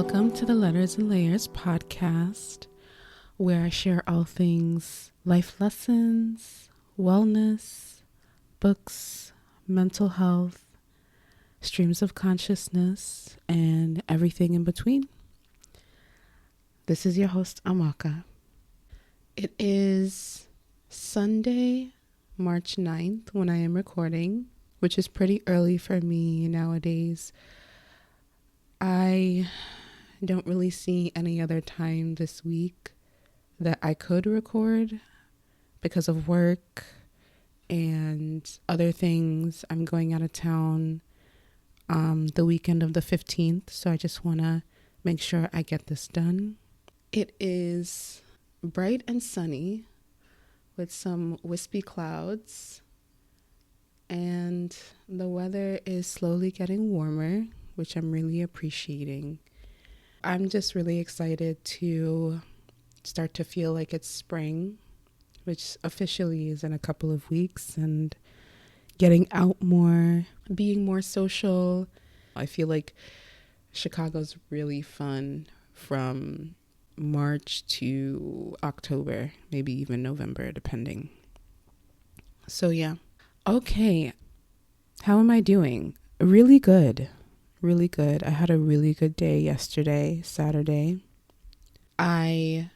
Welcome to the Letters and Layers podcast, where I share all things life lessons, wellness, books, mental health, streams of consciousness, and everything in between. This is your host, Amaka. It is Sunday, March 9th when I am recording, which is pretty early for me nowadays. I don't really see any other time this week that I could record because of work and other things. I'm going out of town the weekend of the 15th, so I just want to make sure I get this done. It is bright and sunny with some wispy clouds, and the weather is slowly getting warmer, which I'm really appreciating. I'm just really excited to start to feel like it's spring, which officially is in a couple of weeks, and getting out more, being more social. I feel like Chicago's really fun from March to October, maybe even November, depending. So yeah. Okay. How am I doing? Really good. Really good. I had a really good day yesterday, Saturday. I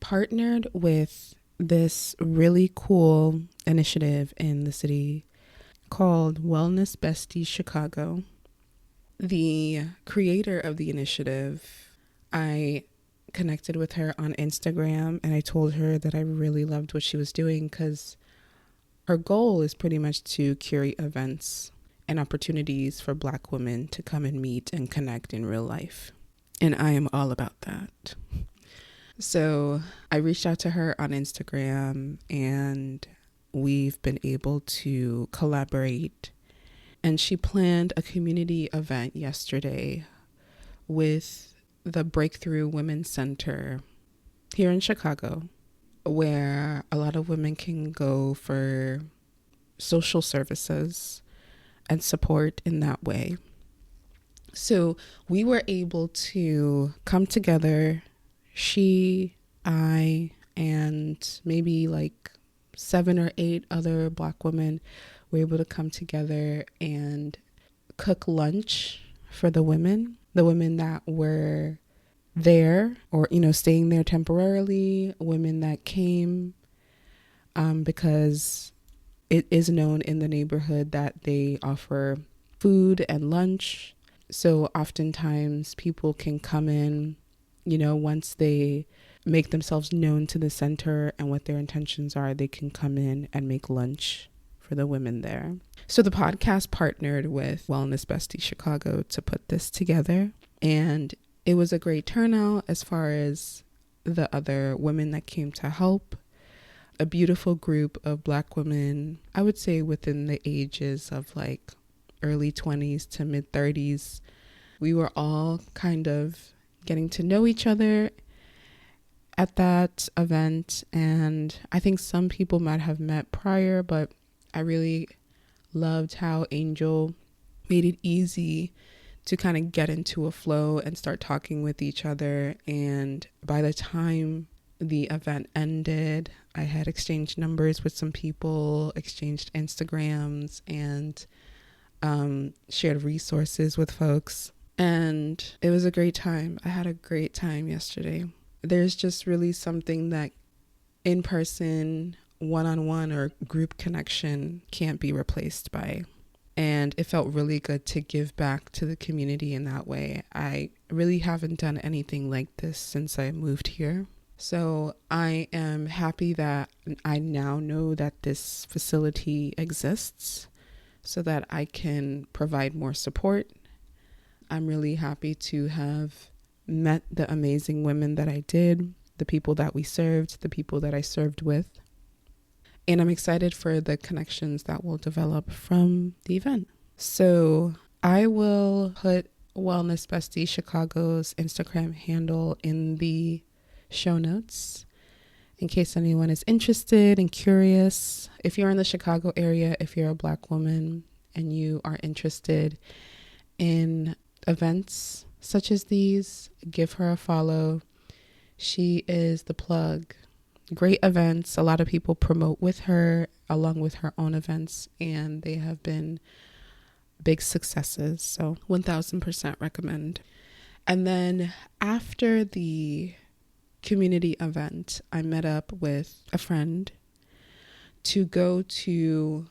partnered with this really cool initiative in the city called Wellness Besties Chicago. The creator of the initiative, I connected with her on Instagram, and I told her that I really loved what she was doing because her goal is pretty much to curate events and opportunities for Black women to come and meet and connect in real life. And I am all about that. So I reached out to her on Instagram, and we've been able to collaborate. And she planned a community event yesterday with the Breakthrough Women's Center here in Chicago, where a lot of women can go for social services and support in that way. So we were able to come together, she, I, and maybe like 7 or 8 other Black women were able to come together and cook lunch for the women that were there or, staying there temporarily, women that came because it is known in the neighborhood that they offer food and lunch. So oftentimes people can come in, once they make themselves known to the center and what their intentions are, they can come in and make lunch for the women there. So the podcast partnered with Wellness Besties Chicago to put this together. And it was a great turnout as far as the other women that came to help. A beautiful group of Black women, I would say within the ages of like early 20s to mid 30s. We were all kind of getting to know each other at that event. And I think some people might have met prior, but I really loved how Angel made it easy to kind of get into a flow and start talking with each other. And by the time the event ended, I had exchanged numbers with some people, exchanged Instagrams, and shared resources with folks. And it was a great time. I had a great time yesterday. There's just really something that in-person, one-on-one or group connection can't be replaced by. And it felt really good to give back to the community in that way. I really haven't done anything like this since I moved here. So I am happy that I now know that this facility exists so that I can provide more support. I'm really happy to have met the amazing women that I did, the people that we served, the people that I served with. And I'm excited for the connections that will develop from the event. So I will put Wellness Bestie Chicago's Instagram handle in the show notes in case anyone is interested and curious. If you're in the Chicago area, if you're a Black woman and you are interested in events such as these, give her a follow. She is the plug. Great events. A lot of people promote with her along with her own events, and they have been big successes. So 1000% recommend. And then after the community event, I met up with a friend to go to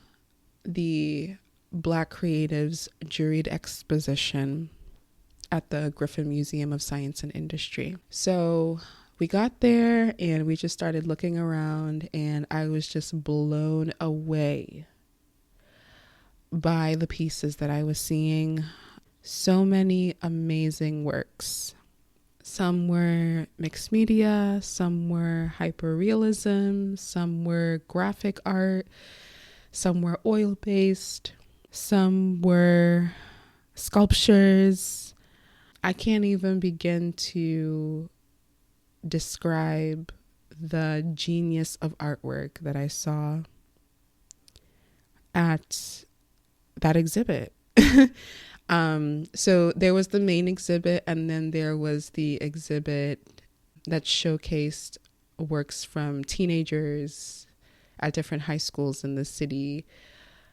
the Black Creatives Juried Exposition at the Griffin Museum of Science and Industry. So we got there and we just started looking around, and I was just blown away by the pieces that I was seeing. So many amazing works. Some were mixed media, some were hyperrealism, some were graphic art, some were oil-based, some were sculptures. I can't even begin to describe the genius of artwork that I saw at that exhibit. So there was the main exhibit, and then there was the exhibit that showcased works from teenagers at different high schools in the city.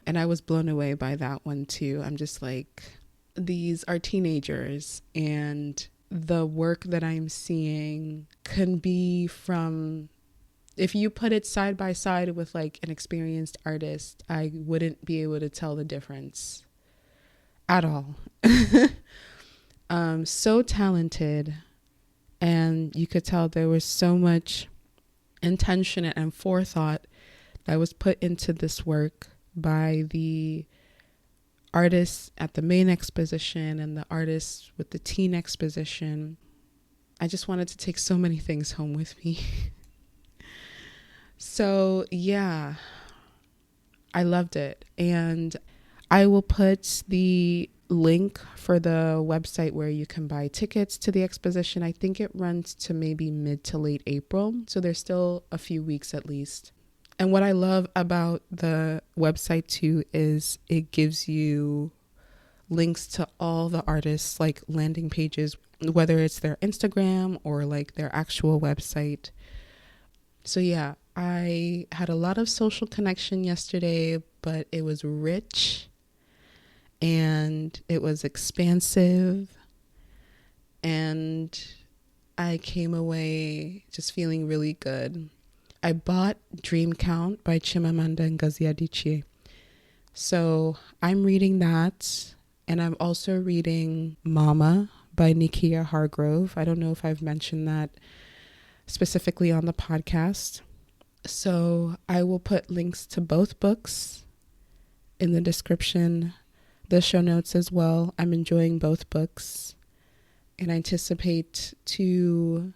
And I was blown away by that one too. I'm just like, these are teenagers, and the work that I'm seeing can be from, if you put it side by side with like an experienced artist, I wouldn't be able to tell the difference at all. So talented, and you could tell there was so much intention and forethought that was put into this work by the artists at the main exposition and the artists with the teen exposition. I just wanted to take so many things home with me. So yeah, I loved it. And I will put the link for the website where you can buy tickets to the exposition. I think it runs to maybe mid to late April. So there's still a few weeks at least. And what I love about the website too is it gives you links to all the artists, like landing pages, whether it's their Instagram or like their actual website. So yeah, I had a lot of social connection yesterday, but it was rich and it was expansive, and I came away just feeling really good. I bought Dream Count by Chimamanda Ngozi Adichie. So I'm reading that, and I'm also reading Mama by Nikia Hargrove. I don't know if I've mentioned that specifically on the podcast. So I will put links to both books in the description, the show notes as well. I'm enjoying both books, and I anticipate to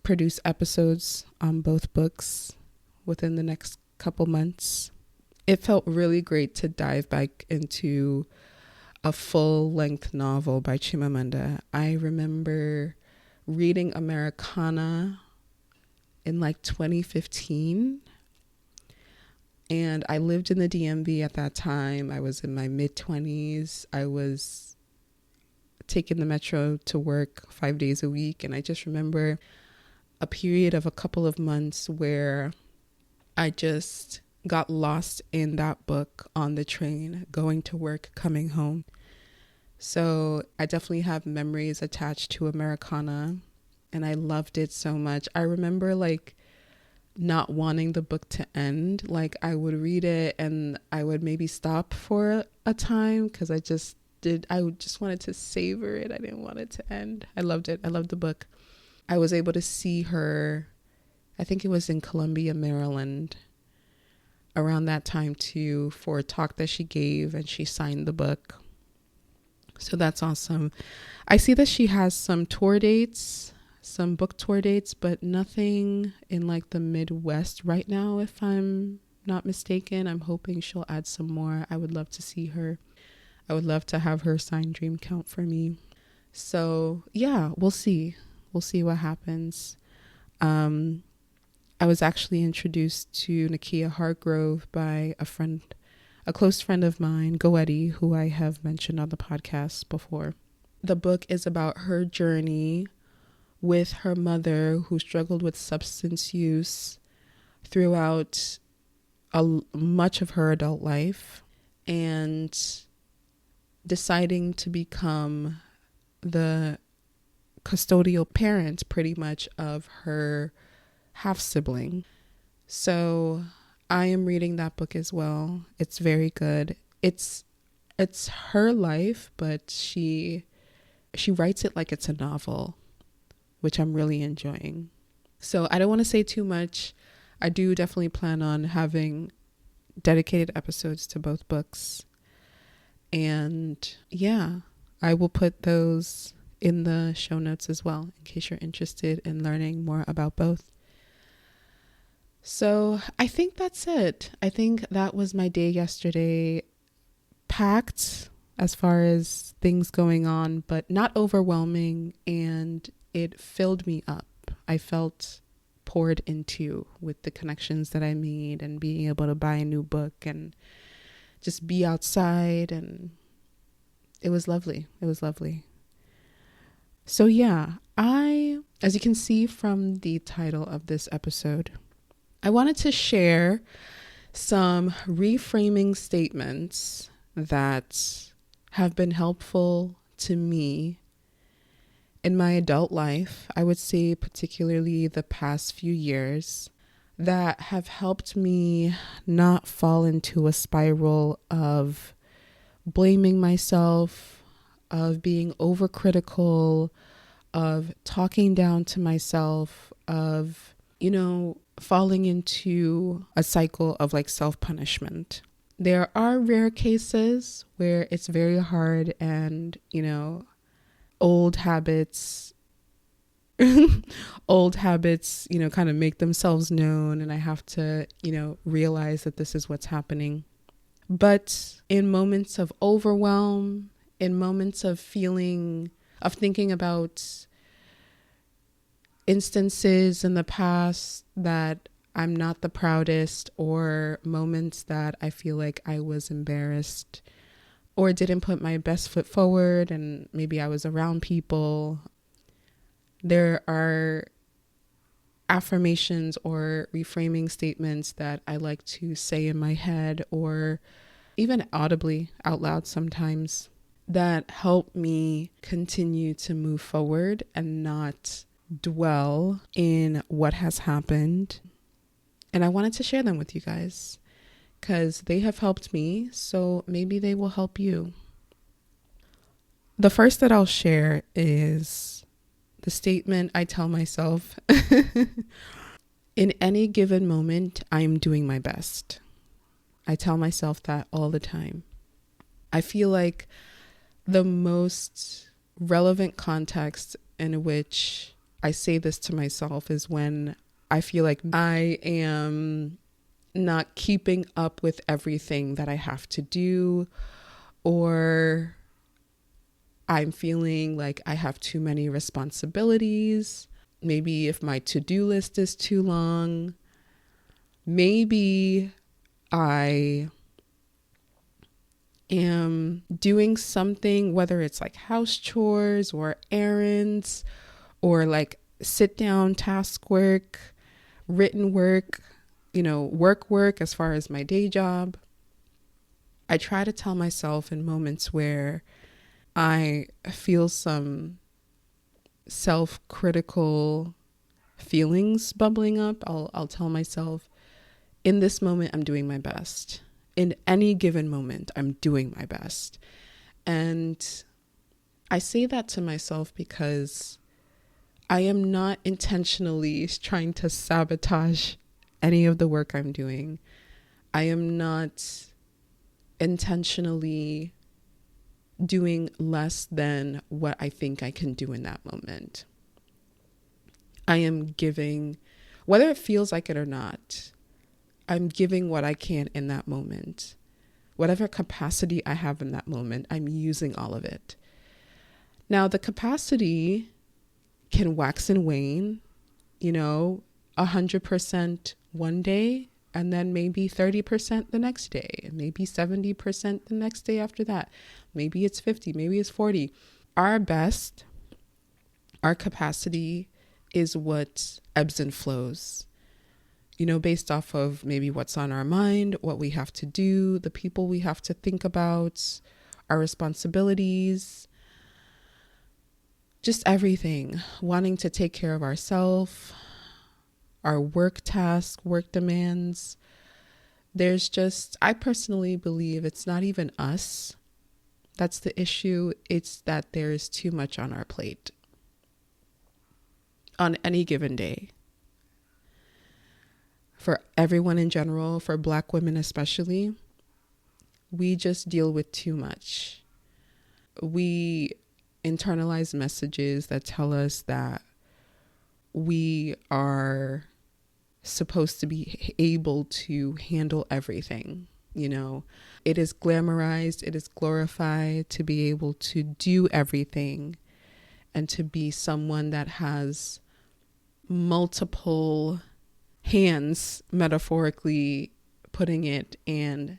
produce episodes on both books within the next couple months. It felt really great to dive back into a full-length novel by Chimamanda. I remember reading Americana in like 2015, and I lived in the DMV at that time. I was in my mid-20s. I was taking the metro to work 5 days a week, and I just remember a period of a couple of months where I just got lost in that book on the train, going to work, coming home. So I definitely have memories attached to Americana, and I loved it so much. I remember like not wanting the book to end. Like I would read it and I would maybe stop for a time because I just wanted to savor it. I didn't want it to end. I loved it. I loved the book. I was able to see her, I think it was in Columbia, Maryland, around that time too, for a talk that she gave, and she signed the book. So that's awesome. I see that she has some tour dates, some book tour dates, but nothing in like the Midwest right now, if I'm not mistaken. I'm hoping she'll add some more. I would love to see her. I would love to have her sign Dream Count for me. So yeah, we'll see. We'll see what happens. I was actually introduced to Nikia Hargrove by a close friend of mine, Goetti, who I have mentioned on the podcast before. The book is about her journey with her mother, who struggled with substance use throughout much of her adult life, and deciding to become the custodial parent pretty much of her half sibling. So I am reading that book as well. It's very good. It's her life, but she writes it like it's a novel, which I'm really enjoying. So I don't want to say too much. I do definitely plan on having dedicated episodes to both books. And yeah, I will put those in the show notes as well, in case you're interested in learning more about both. So I think that's it. I think that was my day yesterday. Packed as far as things going on, but not overwhelming, and it filled me up. I felt poured into with the connections that I made and being able to buy a new book and just be outside, and it was lovely. It was lovely. So yeah, as you can see from the title of this episode, I wanted to share some reframing statements that have been helpful to me in my adult life. I would say particularly the past few years, that have helped me not fall into a spiral of blaming myself, of being overcritical, of talking down to myself, of, falling into a cycle of like self-punishment. There are rare cases where it's very hard and, old habits, kind of make themselves known, and I have to, realize that this is what's happening. But in moments of overwhelm, in moments of thinking about instances in the past that I'm not the proudest, or moments that I feel like I was embarrassed or didn't put my best foot forward, and maybe I was around people, there are affirmations or reframing statements that I like to say in my head, or even audibly out loud sometimes, that help me continue to move forward and not dwell in what has happened. And I wanted to share them with you guys because they have helped me, so maybe they will help you. The first that I'll share is the statement I tell myself. In any given moment, I am doing my best. I tell myself that all the time. I feel like the most relevant context in which I say this to myself is when I feel like I am not keeping up with everything that I have to do, or I'm feeling like I have too many responsibilities. Maybe if my to-do list is too long, maybe I am doing something, whether it's like house chores or errands or like sit down task work, written work, work as far as my day job. I try to tell myself in moments where I feel some self-critical feelings bubbling up, I'll tell myself, in this moment, I'm doing my best. In any given moment, I'm doing my best. And I say that to myself because I am not intentionally trying to sabotage any of the work I'm doing. I am not intentionally doing less than what I think I can do in that moment. I am giving, whether it feels like it or not, I'm giving what I can in that moment. Whatever capacity I have in that moment, I'm using all of it. Now, the capacity can wax and wane, 100% one day, and then maybe 30% the next day, maybe 70% the next day after that. Maybe it's 50, maybe it's 40. our best, our capacity is what ebbs and flows, based off of maybe what's on our mind, what we have to do, the people we have to think about, our responsibilities, just everything, wanting to take care of ourselves, our work tasks, work demands. I personally believe it's not even us that's the issue. It's that there is too much on our plate on any given day. For everyone in general, for Black women especially, we just deal with too much. We internalize messages that tell us that we are supposed to be able to handle everything. It is glamorized, it is glorified to be able to do everything and to be someone that has multiple hands, metaphorically putting it, and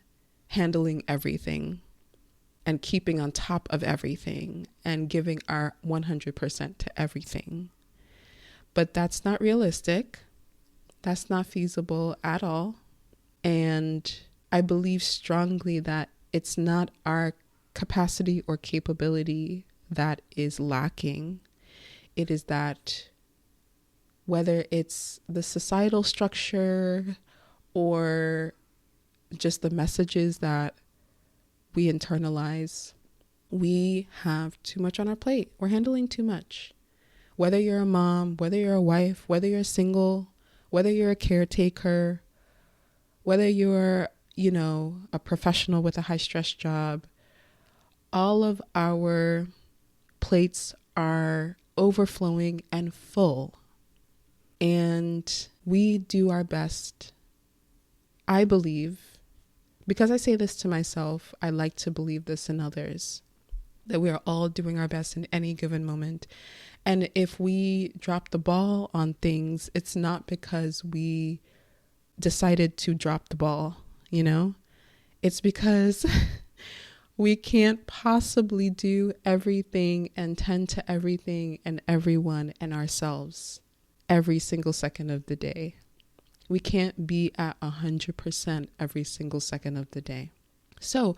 handling everything and keeping on top of everything and giving our 100% to everything. But that's not realistic. That's not feasible at all. And I believe strongly that it's not our capacity or capability that is lacking. It is that whether it's the societal structure or just the messages that we internalize, we have too much on our plate. We're handling too much. Whether you're a mom, whether you're a wife, whether you're single, whether you're a caretaker, whether you're, a professional with a high stress job, all of our plates are overflowing and full. And we do our best. I believe, because I say this to myself, I like to believe this in others, that we are all doing our best in any given moment. And if we drop the ball on things, it's not because we decided to drop the ball, It's because we can't possibly do everything and tend to everything and everyone and ourselves every single second of the day. We can't be at 100% every single second of the day. So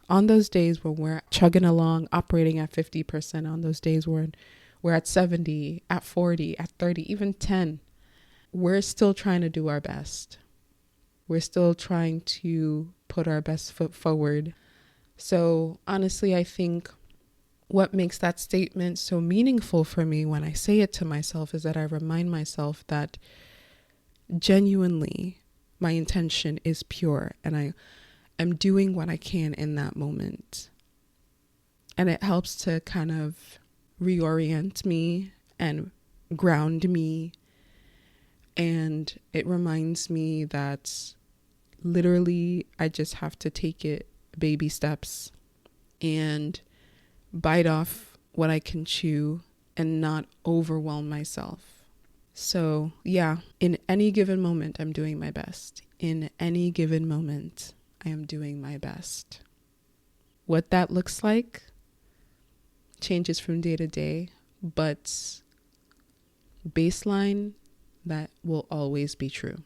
on those days when we're chugging along, operating at 50%, on those days when we're at 70, at 40, at 30, even 10, we're still trying to do our best. We're still trying to put our best foot forward. So honestly, I think what makes that statement so meaningful for me when I say it to myself is that I remind myself that genuinely my intention is pure and I am doing what I can in that moment. And it helps to kind of reorient me and ground me. And it reminds me that literally I just have to take it baby steps and bite off what I can chew and not overwhelm myself. So yeah, in any given moment, I'm doing my best. In any given moment, I am doing my best. What that looks like changes from day to day, but baseline, that will always be true.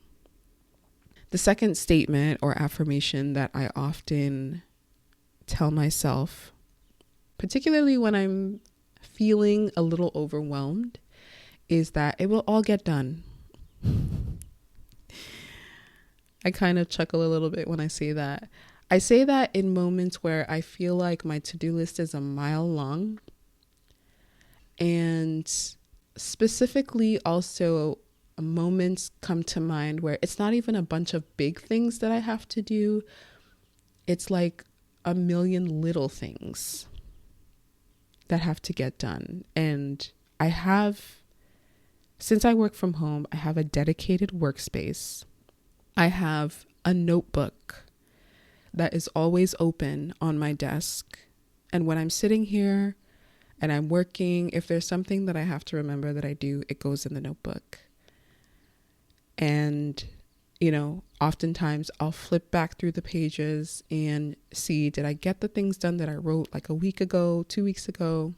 The second statement or affirmation that I often tell myself, particularly when I'm feeling a little overwhelmed, is that it will all get done. I kind of chuckle a little bit when I say that. I say that in moments where I feel like my to-do list is a mile long. And specifically also moments come to mind where it's not even a bunch of big things that I have to do. It's like a million little things that have to get done. And since I work from home, I have a dedicated workspace. I have a notebook that is always open on my desk. And when I'm sitting here and I'm working, if there's something that I have to remember that I do, it goes in the notebook. And, oftentimes I'll flip back through the pages and see, did I get the things done that I wrote like a week ago, 2 weeks ago?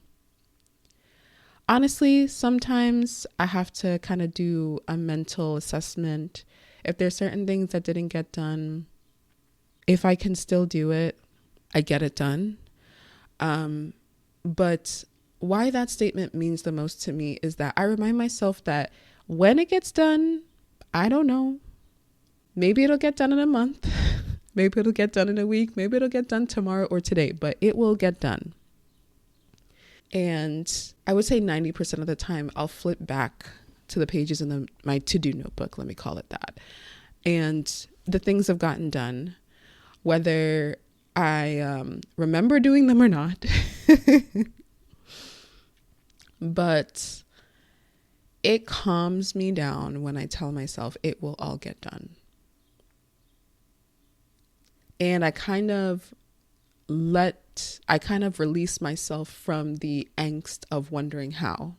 Honestly, sometimes I have to kind of do a mental assessment. If there's certain things that didn't get done, if I can still do it, I get it done. But why that statement means the most to me is that I remind myself that when it gets done, I don't know. Maybe it'll get done in a month. Maybe it'll get done in a week. Maybe it'll get done tomorrow or today, but it will get done. And I would say 90% of the time, I'll flip back to the pages in my to-do notebook, let me call it that. And the things have gotten done, whether I remember doing them or not. But it calms me down when I tell myself it will all get done. And I kind of release myself from the angst of wondering how,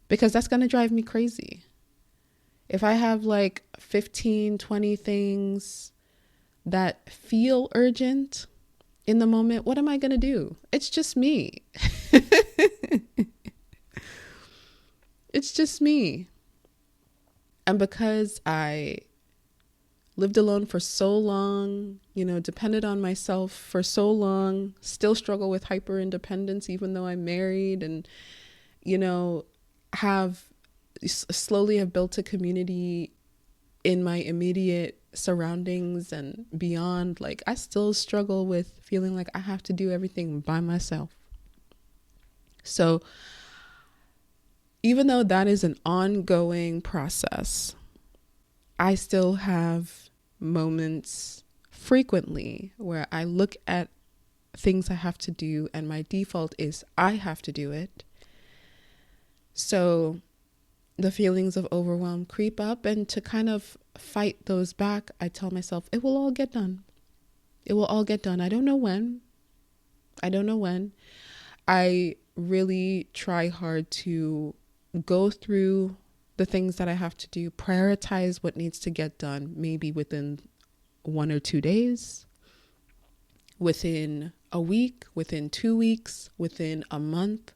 because that's going to drive me crazy. If I have like 15, 20 things that feel urgent in the moment, what am I going to do? It's just me. It's just me. And because I lived alone for so long, depended on myself for so long, still struggle with hyper independence, even though I'm married, and, have built a community in my immediate surroundings and beyond. Like, I still struggle with feeling like I have to do everything by myself. So even though that is an ongoing process, I still have moments frequently where I look at things I have to do and my default is I have to do it. So the feelings of overwhelm creep up, and to kind of fight those back, I tell myself it will all get done. It will all get done. I don't know when. I really try hard to go through the things that I have to do, prioritize what needs to get done, maybe within 1 or 2 days, within a week, within 2 weeks, within a month,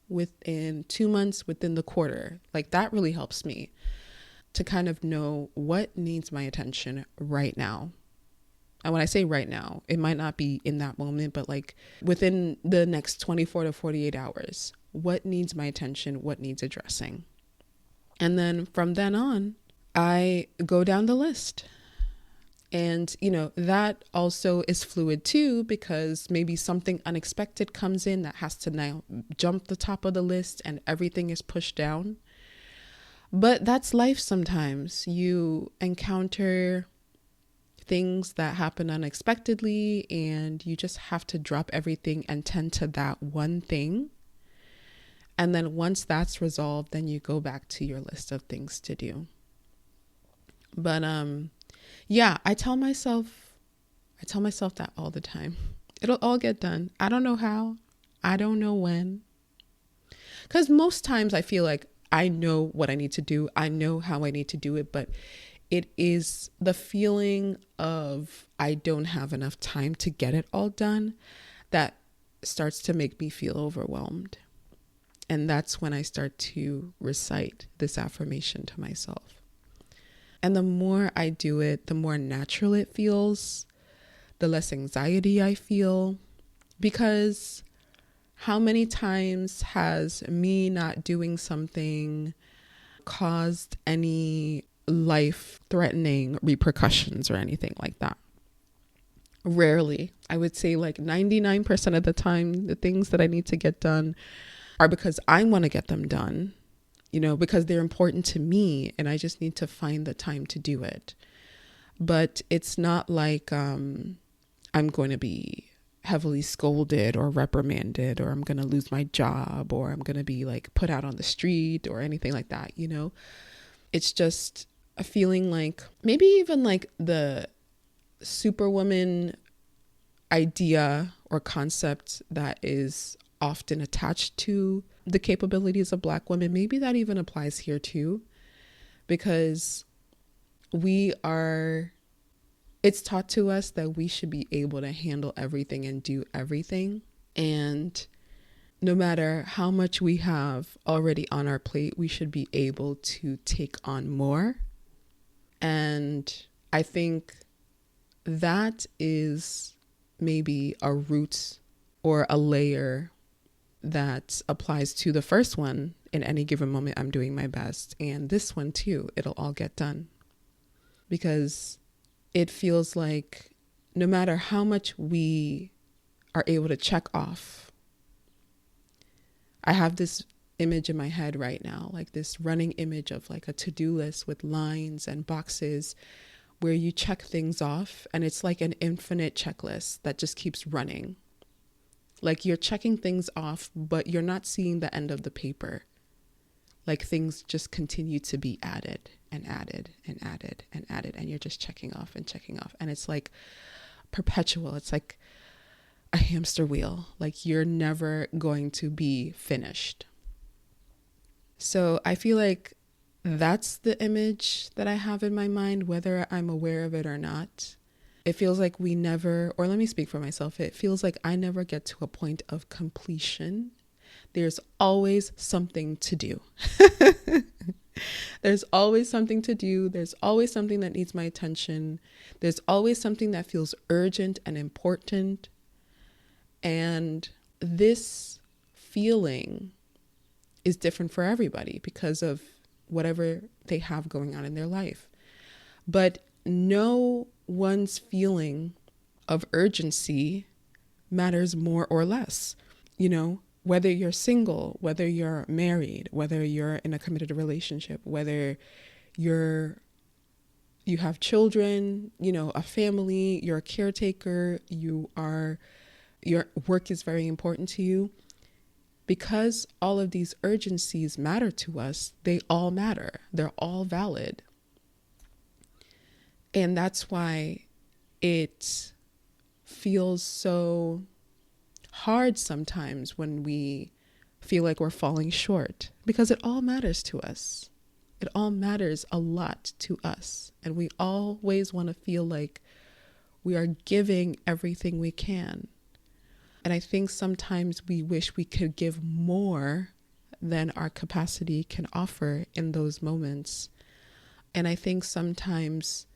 within 2 months, within the quarter. Like, that really helps me to kind of know what needs my attention right now. And when I say right now, it might not be in that moment, but like within the next 24 to 48 hours, what needs my attention? What needs addressing? And then from then on, I go down the list. And, that also is fluid too, because maybe something unexpected comes in that has to now jump the top of the list and everything is pushed down. But that's life sometimes. You encounter things that happen unexpectedly and you just have to drop everything and tend to that one thing. And then once that's resolved, then you go back to your list of things to do. But yeah, I tell myself that all the time. It'll all get done. I don't know how. I don't know when. Because most times I feel like I know what I need to do. I know how I need to do it, but it is the feeling of I don't have enough time to get it all done that starts to make me feel overwhelmed. And that's when I start to recite this affirmation to myself. And the more I do it, the more natural it feels, the less anxiety I feel. Because how many times has me not doing something caused any life-threatening repercussions or anything like that? Rarely. I would say like 99% of the time, the things that I need to get done are because I want to get them done, because they're important to me and I just need to find the time to do it. But it's not like I'm going to be heavily scolded or reprimanded, or I'm going to lose my job, or I'm going to be like put out on the street or anything like that. It's just a feeling like maybe even like the superwoman idea or concept that is often attached to the capabilities of Black women. Maybe that even applies here too, because it's taught to us that we should be able to handle everything and do everything. And no matter how much we have already on our plate, we should be able to take on more. And I think that is maybe a root or a layer that applies to the first one. In any given moment, I'm doing my best. And this one too, it'll all get done. Because it feels like no matter how much we are able to check off, I have this image in my head right now, like this running image of like a to-do list with lines and boxes where you check things off, and it's like an infinite checklist that just keeps running. Like you're checking things off, but you're not seeing the end of the paper. Like things just continue to be added and added and added and added, and you're just checking off and checking off. And it's like perpetual. It's like a hamster wheel. Like you're never going to be finished. So I feel like that's the image that I have in my mind, whether I'm aware of it or not. It feels like we never, or let me speak for myself, it feels like I never get to a point of completion. There's always something to do. There's always something to do. There's always something that needs my attention. There's always something that feels urgent and important. And this feeling is different for everybody because of whatever they have going on in their life. But no one's feeling of urgency matters more or less. You know, whether you're single, whether you're married, whether you're in a committed relationship, whether you have children, you know, a family, you're a caretaker, your work is very important to you. Because all of these urgencies matter to us, they all matter. They're all valid. And that's why it feels so hard sometimes when we feel like we're falling short, because it all matters to us. It all matters a lot to us. And we always want to feel like we are giving everything we can. And I think sometimes we wish we could give more than our capacity can offer in those moments. And I think sometimes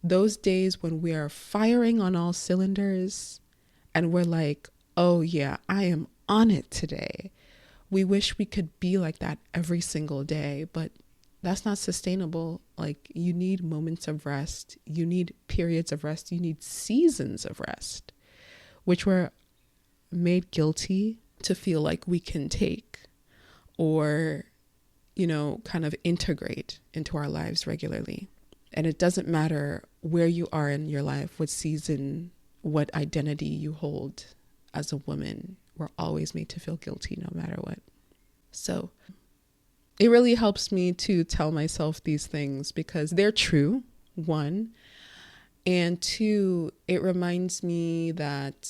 those days when we are firing on all cylinders and we're like, oh yeah, I am on it today. We wish we could be like that every single day, but that's not sustainable. Like you need moments of rest. You need periods of rest. You need seasons of rest, which we're made guilty to feel like we can take or, you know, kind of integrate into our lives regularly. And it doesn't matter where you are in your life, what season, what identity you hold as a woman. We're always made to feel guilty no matter what. So it really helps me to tell myself these things because they're true, one. And two, it reminds me that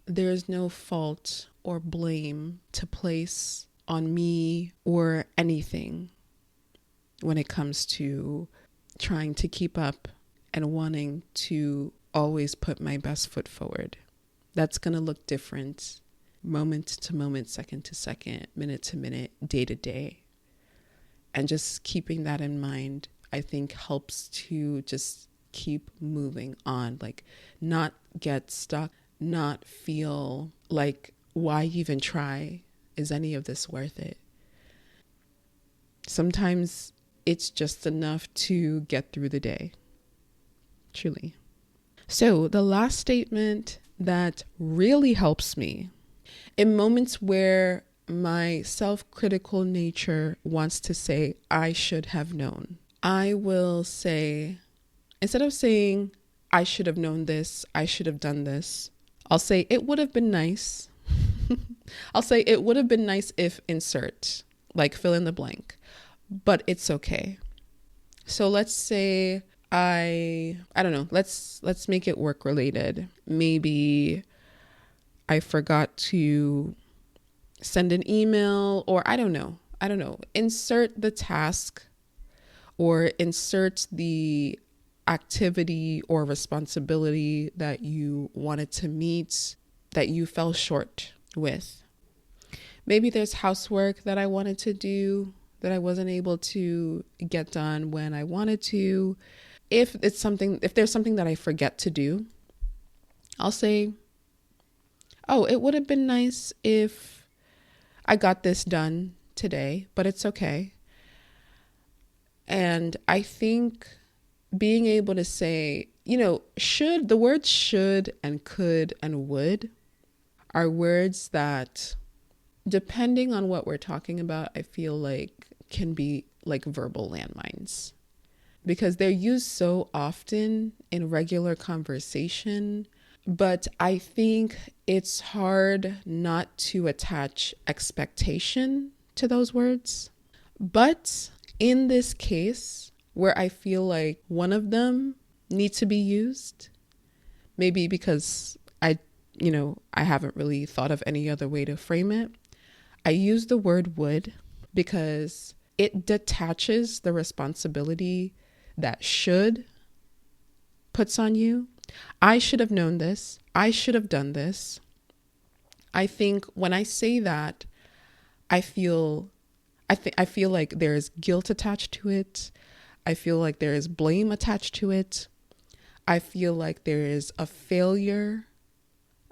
there's no fault or blame to place on me or anything when it comes to trying to keep up and wanting to always put my best foot forward. That's going to look different moment to moment, second to second, minute to minute, day to day. And just keeping that in mind, I think helps to just keep moving on, like not get stuck, not feel like, why even try? Is any of this worth it? Sometimes it's just enough to get through the day. Truly. So the last statement that really helps me in moments where my self-critical nature wants to say, I should have known, I will say, instead of saying, I should have known this, I should have done this, I'll say, it would have been nice. I'll say, it would have been nice if insert, like fill in the blank, but it's okay. So let's say I don't know, let's make it work related. Maybe I forgot to send an email, or I don't know, insert the task or insert the activity or responsibility that you wanted to meet that you fell short with. Maybe there's housework that I wanted to do that I wasn't able to get done when I wanted to. If there's something that I forget to do, I'll say, oh, it would have been nice if I got this done today, but it's okay. And I think being able to say, the words should and could and would are words that, depending on what we're talking about, I feel like can be like verbal landmines because they're used so often in regular conversation. But I think it's hard not to attach expectation to those words. But in this case, where I feel like one of them needs to be used, maybe because I haven't really thought of any other way to frame it, I use the word would because it detaches the responsibility that should puts on you. I should have known this. I should have done this. I think when I say that, I feel like there's guilt attached to it. I feel like there is blame attached to it. I feel like there is a failure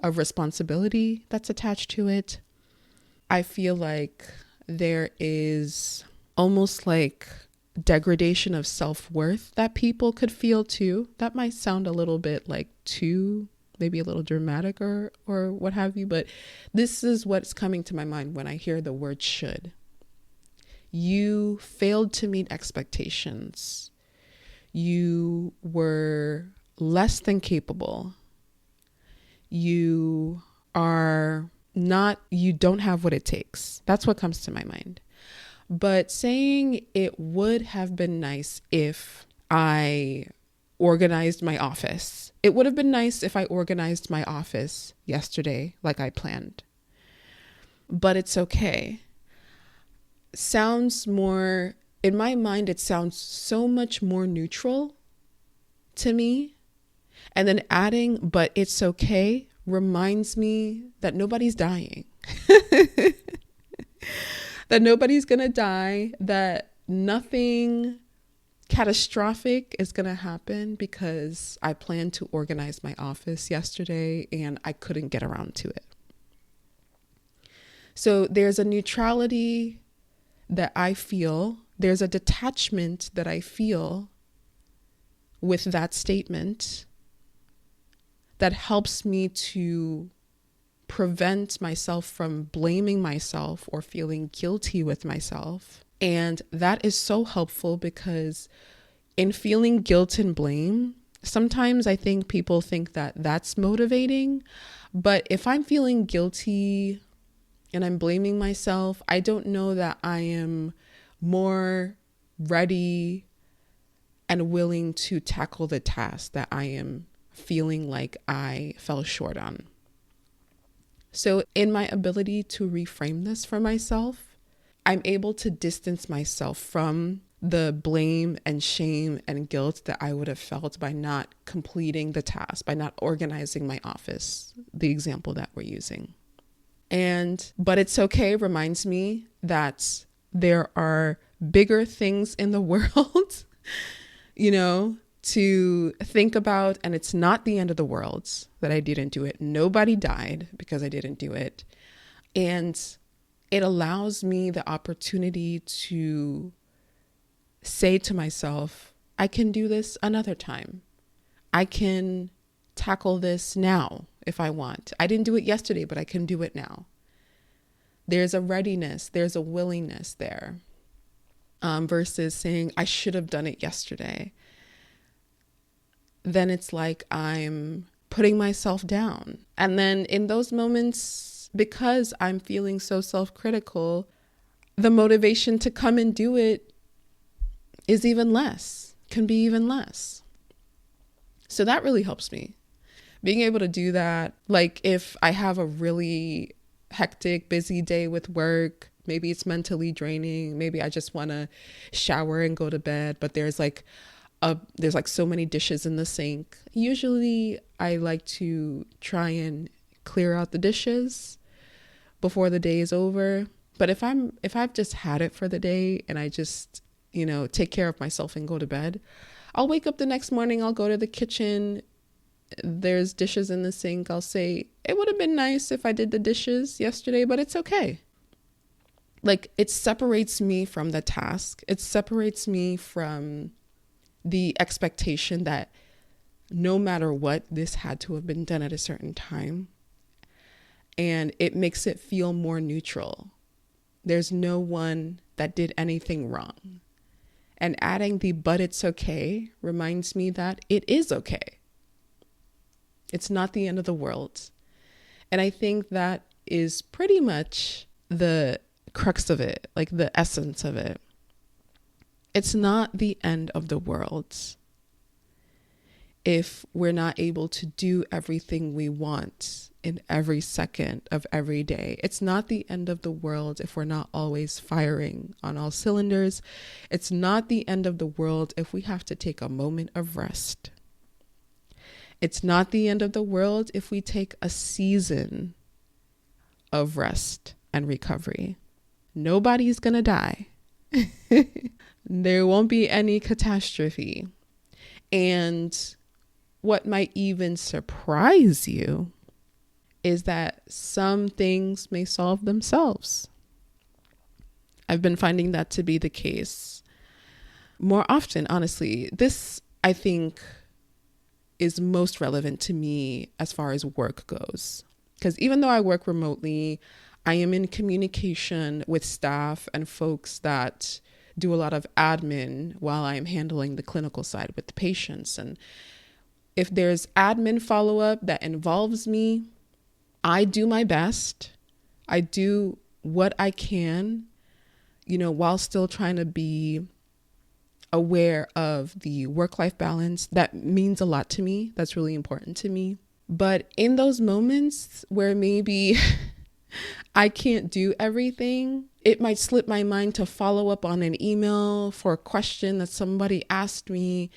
of responsibility that's attached to it. I feel like there is almost like degradation of self-worth that people could feel too. That might sound a little bit like too, maybe a little dramatic or what have you, but this is what's coming to my mind when I hear the word should. You failed to meet expectations. You were less than capable. You don't have what it takes. That's what comes to my mind. But saying it would have been nice if I organized my office. It would have been nice if I organized my office yesterday like I planned. But it's okay. Sounds more, in my mind, it sounds so much more neutral to me. And then adding, but it's okay, reminds me that nobody's dying. That nobody's going to die, that nothing catastrophic is going to happen because I planned to organize my office yesterday and I couldn't get around to it. So there's a neutrality that I feel, there's a detachment that I feel with that statement that helps me to prevent myself from blaming myself or feeling guilty with myself. And that is so helpful because in feeling guilt and blame, sometimes I think people think that that's motivating. But if I'm feeling guilty and I'm blaming myself, I don't know that I am more ready and willing to tackle the task that I am feeling like I fell short on. So in my ability to reframe this for myself, I'm able to distance myself from the blame and shame and guilt that I would have felt by not completing the task, by not organizing my office, the example that we're using. But it's okay reminds me that there are bigger things in the world, to think about, and it's not the end of the world that I didn't do it. Nobody died because I didn't do it. And it allows me the opportunity to say to myself, I can do this another time. I can tackle this now if I want. I didn't do it yesterday, but I can do it now. There's a readiness, there's a willingness there, versus saying I should have done it yesterday. Then it's like I'm putting myself down. And then in those moments, because I'm feeling so self-critical, the motivation to come and do it is even less, can be even less. So that really helps me. Being able to do that, like if I have a really hectic, busy day with work, maybe it's mentally draining, maybe I just want to shower and go to bed, but there's like so many dishes in the sink. Usually I like to try and clear out the dishes before the day is over. But if I've just had it for the day and I just, take care of myself and go to bed, I'll wake up the next morning, I'll go to the kitchen. There's dishes in the sink. I'll say, it would have been nice if I did the dishes yesterday, but it's okay. Like, it separates me from the task. It separates me from the expectation that no matter what, this had to have been done at a certain time. And it makes it feel more neutral. There's no one that did anything wrong. And adding the "but it's okay" reminds me that it is okay. It's not the end of the world. And I think that is pretty much the crux of it, like the essence of it. It's not the end of the world if we're not able to do everything we want in every second of every day. It's not the end of the world if we're not always firing on all cylinders. It's not the end of the world if we have to take a moment of rest. It's not the end of the world if we take a season of rest and recovery. Nobody's gonna die. There won't be any catastrophe. And what might even surprise you is that some things may solve themselves. I've been finding that to be the case more often, honestly. This, I think, is most relevant to me as far as work goes. Because even though I work remotely, I am in communication with staff and folks that do a lot of admin while I'm handling the clinical side with the patients. And if there's admin follow-up that involves me, I do my best. I do what I can, while still trying to be aware of the work-life balance. That means a lot to me. That's really important to me. But in those moments where maybe I can't do everything, it might slip my mind to follow up on an email for a question that somebody asked me.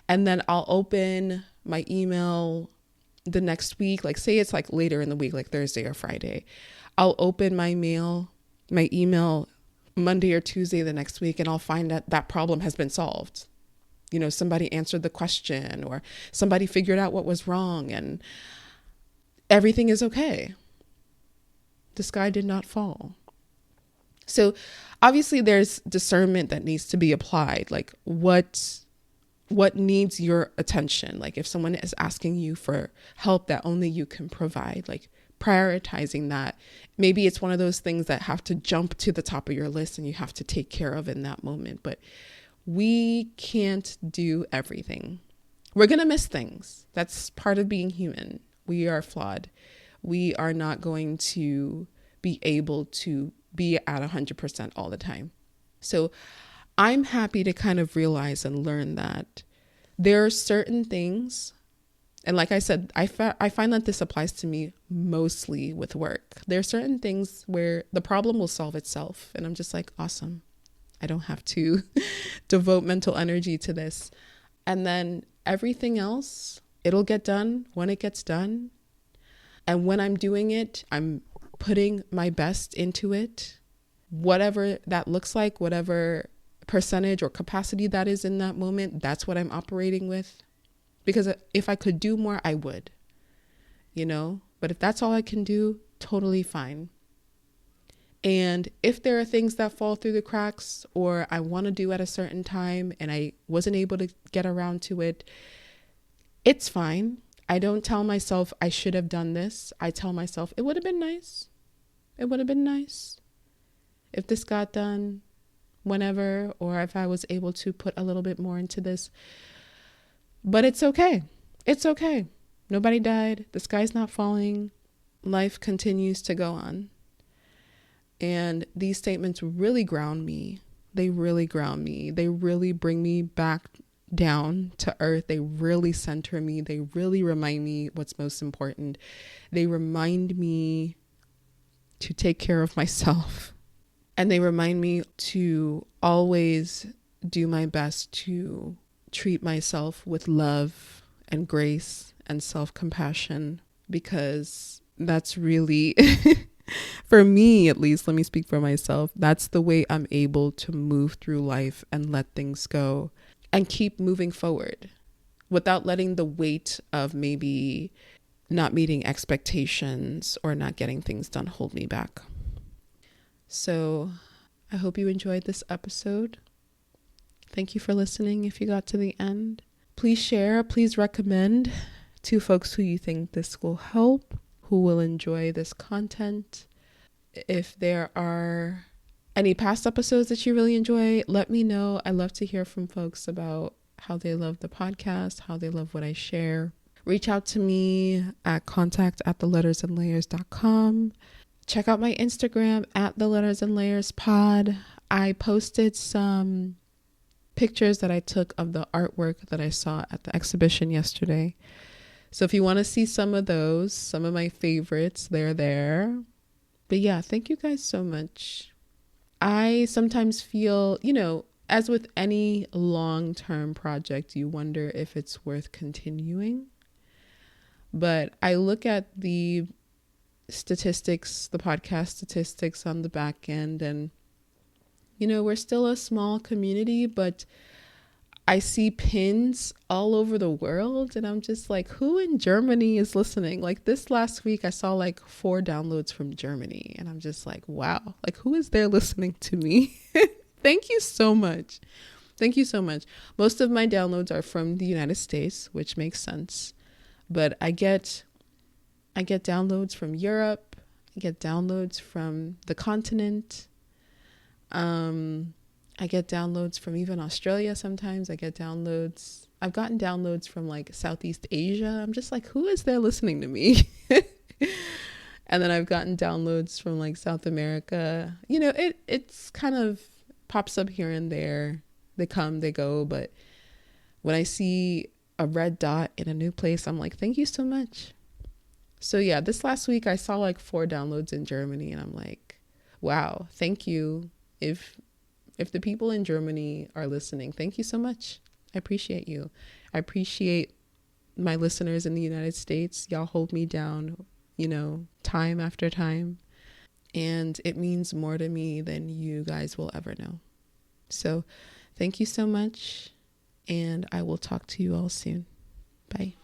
And then I'll open my email the next week, like say it's like later in the week, like Thursday or Friday. I'll open my email Monday or Tuesday the next week, and I'll find that that problem has been solved. Somebody answered the question or somebody figured out what was wrong and everything is okay. The sky did not fall. So obviously there's discernment that needs to be applied. Like what needs your attention? Like if someone is asking you for help that only you can provide, like prioritizing that. Maybe it's one of those things that have to jump to the top of your list and you have to take care of in that moment. But we can't do everything. We're going to miss things. That's part of being human. We are flawed. We are not going to be able to be at 100% all the time. So I'm happy to kind of realize and learn that there are certain things, and like I said, I find that this applies to me mostly with work. There are certain things where the problem will solve itself, and I'm just like, awesome. I don't have to devote mental energy to this. And then everything else, it'll get done when it gets done. And when I'm doing it, I'm putting my best into it, whatever that looks like, whatever percentage or capacity that is in that moment, that's what I'm operating with. Because if I could do more, I would, but if that's all I can do, totally fine. And if there are things that fall through the cracks or I want to do at a certain time and I wasn't able to get around to it, it's fine. I don't tell myself I should have done this. I tell myself it would have been nice. It would have been nice if this got done whenever, or if I was able to put a little bit more into this. But it's okay. It's okay. Nobody died. The sky's not falling. Life continues to go on. And these statements really ground me. They really ground me. They really bring me back down to earth. They really center me. They really remind me what's most important. They remind me to take care of myself. And they remind me to always do my best to treat myself with love and grace and self-compassion, because that's really For me, at least, let me speak for myself. That's the way I'm able to move through life and let things go and keep moving forward without letting the weight of maybe not meeting expectations or not getting things done hold me back. So I hope you enjoyed this episode. Thank you for listening if you got to the end. Please share, please recommend to folks who you think this will help, who will enjoy this content. If there are any past episodes that you really enjoy, let me know. I love to hear from folks about how they love the podcast, how they love what I share. Reach out to me at contact@thelettersandlayers.com. Check out my Instagram at @thelettersandlayerspod. I posted some pictures that I took of the artwork that I saw at the exhibition yesterday. So if you want to see some of those, some of my favorites, they're there. But yeah, thank you guys so much. I sometimes feel, as with any long-term project, you wonder if it's worth continuing. But I look at the statistics, the podcast statistics on the back end, and, we're still a small community, but I see pins all over the world, and I'm just like, who in Germany is listening? Like this last week, I saw like 4 downloads from Germany, and I'm just like, wow, like who is there listening to me? Thank you so much. Thank you so much. Most of my downloads are from the United States, which makes sense. But I get downloads from Europe. I get downloads from the continent. I get downloads from even Australia sometimes. I've gotten downloads from like Southeast Asia. I'm just like, who is there listening to me? And then I've gotten downloads from like South America. It's kind of pops up here and there. They come, they go. But when I see a red dot in a new place, I'm like, thank you so much. So yeah, this last week I saw like 4 downloads in Germany, and I'm like, wow, thank you. If the people in Germany are listening, thank you so much. I appreciate you. I appreciate my listeners in the United States. Y'all hold me down, time after time. And it means more to me than you guys will ever know. So thank you so much. And I will talk to you all soon. Bye.